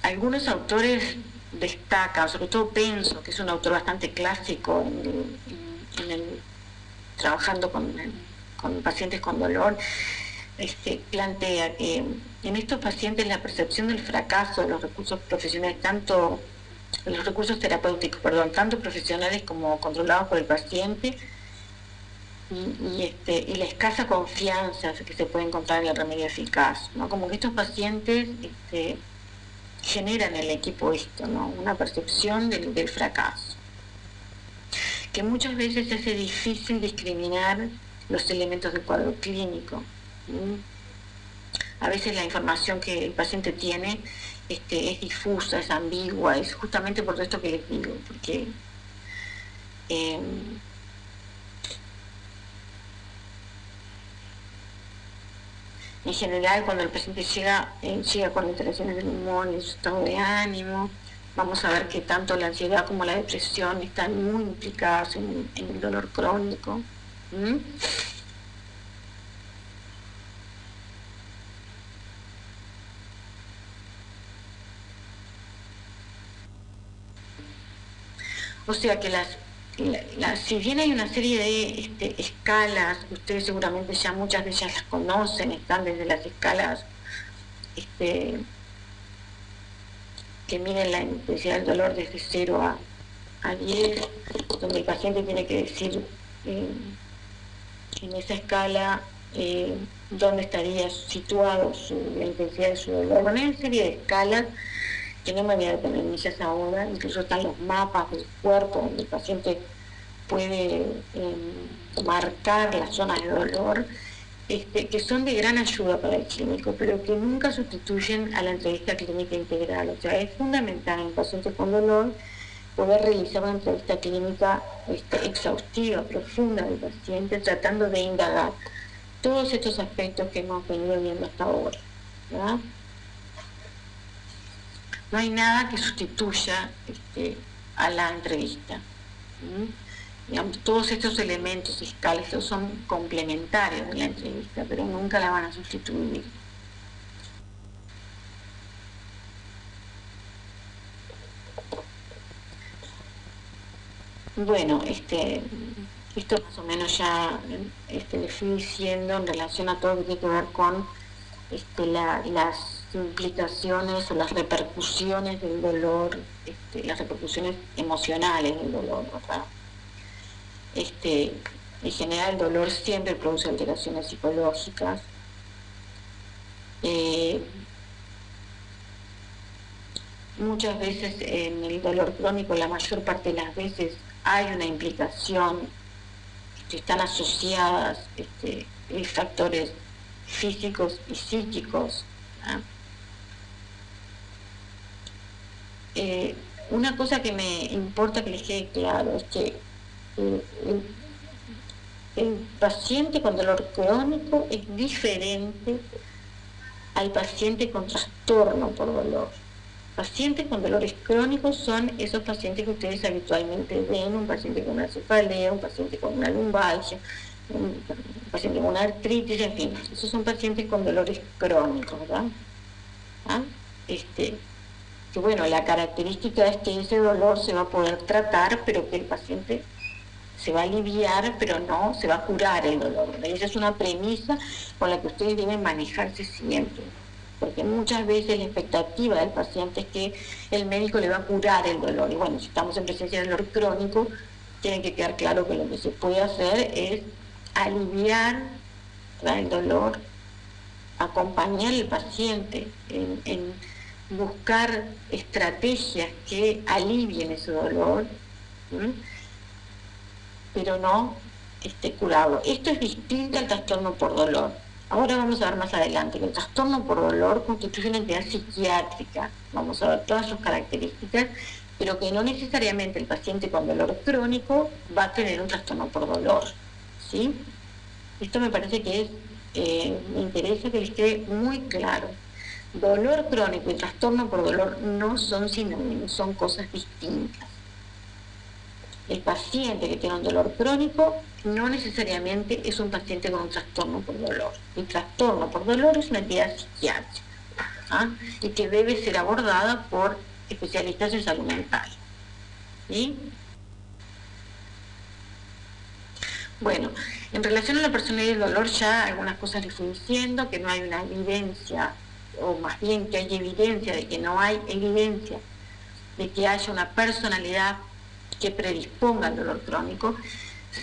Algunos autores destacan, sobre todo Penso, que es un autor bastante clásico trabajando con pacientes con dolor, plantea que en estos pacientes la percepción del fracaso de los recursos profesionales, tanto los recursos terapéuticos, tanto profesionales como controlados por el paciente, y la escasa confianza que se puede encontrar en el remedio eficaz, ¿no? Como que estos pacientes generan en el equipo esto, ¿no? Una percepción del fracaso, que muchas veces hace difícil discriminar los elementos del cuadro clínico. A veces la información que el paciente tiene es difusa, es ambigua, es justamente por esto que les digo, porque en general, cuando el paciente llega con alteraciones del humor y su estado de ánimo, vamos a ver que tanto la ansiedad como la depresión están muy implicadas en el dolor crónico. O sea que si bien hay una serie de escalas, ustedes seguramente ya muchas de ellas las conocen, están desde las escalas que miden la intensidad del dolor desde 0 a 10, donde el paciente tiene que decir en esa escala dónde estaría situado la intensidad de su dolor. Bueno, hay una serie de escalas que no me voy a detener en ellas ahora, incluso están los mapas del cuerpo donde el paciente puede marcar las zonas de dolor, que son de gran ayuda para el clínico, pero que nunca sustituyen a la entrevista clínica integral. O sea, es fundamental en el paciente con dolor poder realizar una entrevista clínica exhaustiva, profunda del paciente, tratando de indagar todos estos aspectos que hemos venido viendo hasta ahora, ¿verdad? No hay nada que sustituya a la entrevista. Digamos, todos estos elementos fiscales son complementarios de la entrevista, pero nunca la van a sustituir. Bueno, esto más o menos ya le fui diciendo en relación a todo lo que tiene que ver con las implicaciones o las repercusiones del dolor, las repercusiones emocionales del dolor, ¿verdad? En general el dolor siempre produce alteraciones psicológicas. Muchas veces en el dolor crónico, la mayor parte de las veces, hay una implicación, están asociadas factores físicos y psíquicos. Una cosa que me importa que les quede claro es que el paciente con dolor crónico es diferente al paciente con trastorno por dolor. Pacientes con dolores crónicos son esos pacientes que ustedes habitualmente ven, un paciente con una cefalea, un paciente con una lumbalgia, un paciente con una artritis, en fin, esos son pacientes con dolores crónicos, ¿verdad? Que bueno, la característica es que ese dolor se va a poder tratar, pero que el paciente se va a aliviar, pero no se va a curar el dolor, ¿verdad? Esa es una premisa con la que ustedes deben manejarse siempre, porque muchas veces la expectativa del paciente es que el médico le va a curar el dolor, y bueno, si estamos en presencia de dolor crónico, tiene que quedar claro que lo que se puede hacer es aliviar, ¿verdad?, el dolor, acompañar al paciente en buscar estrategias que alivien ese dolor, pero no curarlo. Esto es distinto al trastorno por dolor. Ahora vamos a ver más adelante que el trastorno por dolor constituye una entidad psiquiátrica. Vamos a ver todas sus características, pero que no necesariamente el paciente con dolor crónico va a tener un trastorno por dolor, ¿sí? Esto me parece que me interesa que les quede muy claro. Dolor crónico y trastorno por dolor no son sinónimos, son cosas distintas. El paciente que tiene un dolor crónico no necesariamente es un paciente con un trastorno por dolor. El trastorno por dolor es una entidad psiquiátrica, ¿ah? Y que debe ser abordada por especialistas en salud mental. ¿Sí? Bueno, en relación a la personalidad del dolor, ya algunas cosas les fui diciendo, que no hay una evidencia, o más bien que hay evidencia de que no hay evidencia de que haya una personalidad que predisponga al dolor crónico.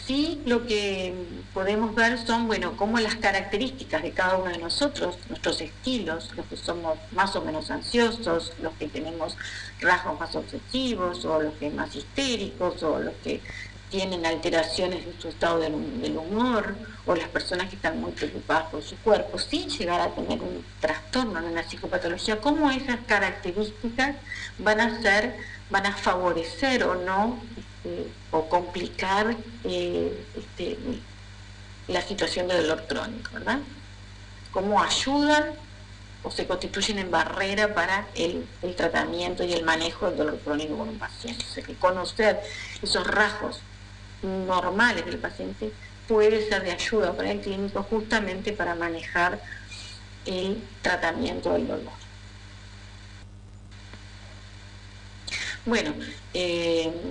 Sí, lo que podemos ver son, bueno, cómo las características de cada uno de nosotros, nuestros estilos, los que somos más o menos ansiosos, los que tenemos rasgos más obsesivos, o los que más histéricos, o los que tienen alteraciones en su estado del humor, o las personas que están muy preocupadas por su cuerpo, sin llegar a tener un trastorno en una psicopatología, cómo esas características van a favorecer o no, o complicar la situación de dolor crónico, ¿verdad? Cómo ayudan o se constituyen en barrera para el tratamiento y el manejo del dolor crónico con un paciente. O sea, que conocer esos rasgos normales del paciente puede ser de ayuda para el clínico justamente para manejar el tratamiento del dolor. Bueno,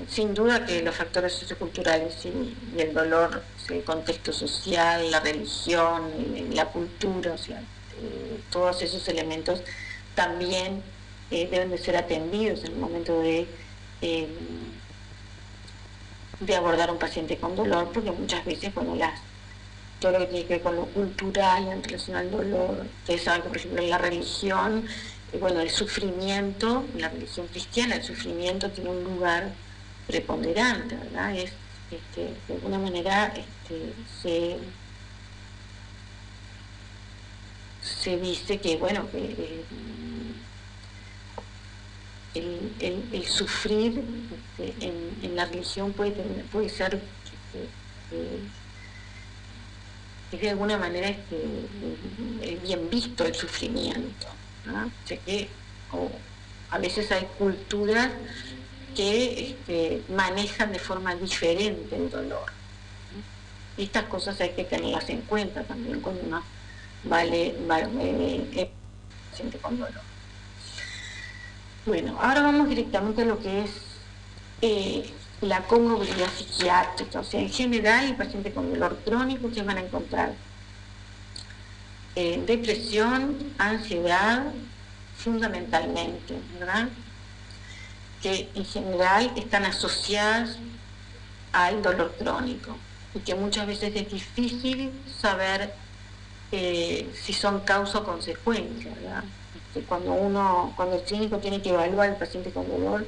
sin duda que los factores socioculturales y el dolor, el contexto social, la religión, la cultura, o sea, todos esos elementos también deben de ser atendidos en el momento de abordar a un paciente con dolor, porque muchas veces, bueno, todo lo que tiene que ver con lo cultural en relación al dolor, ustedes saben que, por ejemplo, en la religión, bueno, el sufrimiento, en la religión cristiana, el sufrimiento tiene un lugar preponderante, ¿verdad? Es, de alguna manera, se dice que, bueno, que el sufrir en la religión puede ser es de alguna manera bien visto el sufrimiento, ¿no? O sea que a veces hay culturas que manejan de forma diferente el dolor, ¿no? Y estas cosas hay que tenerlas en cuenta también cuando uno paciente con dolor. Bueno, ahora vamos directamente a lo que es la comorbilidad psiquiátrica. O sea, en general, el paciente con dolor crónico, ustedes van a encontrar depresión, ansiedad, fundamentalmente, ¿verdad? Que en general están asociadas al dolor crónico y que muchas veces es difícil saber si son causa o consecuencia, ¿verdad? Cuando el clínico tiene que evaluar al paciente con dolor,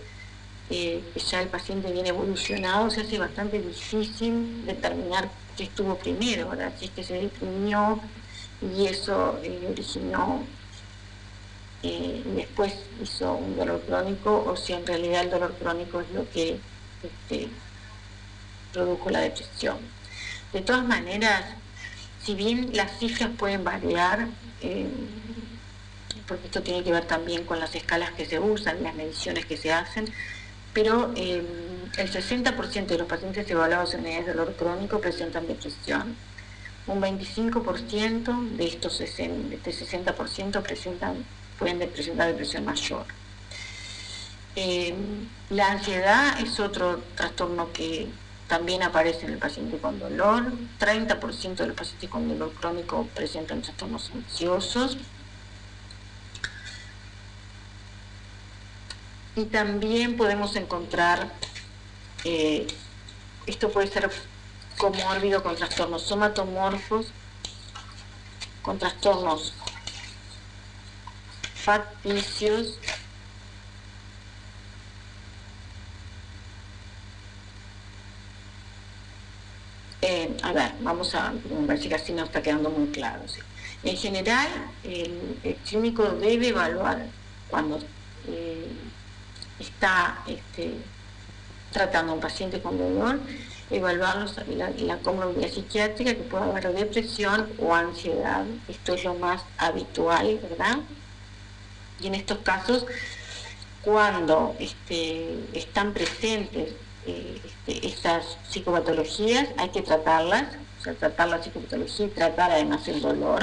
ya el paciente viene evolucionado, se hace bastante difícil determinar qué estuvo primero, ¿verdad? Si es que se deprimió y eso originó y después hizo un dolor crónico, o si en realidad el dolor crónico es lo que produjo la depresión. De todas maneras, si bien las cifras pueden variar, porque esto tiene que ver también con las escalas que se usan, las mediciones que se hacen, pero el 60% de los pacientes evaluados en unidades de dolor crónico presentan depresión. Un 25% de este 60% pueden presentar depresión mayor. La ansiedad es otro trastorno que también aparece en el paciente con dolor. 30% de los pacientes con dolor crónico presentan trastornos ansiosos. Y también podemos encontrar, esto puede ser comórbido con trastornos somatomorfos, con trastornos facticios, a ver, vamos a ver si casi no está quedando muy claro, ¿sí? En general, el clínico debe evaluar cuando está tratando a un paciente con dolor, evaluarlos la comorbilidad psiquiátrica, que puede haber depresión o ansiedad. Esto es lo más habitual, ¿verdad? Y en estos casos, cuando están presentes estas psicopatologías hay que tratarlas, o sea, tratar la psicopatología y tratar además el dolor.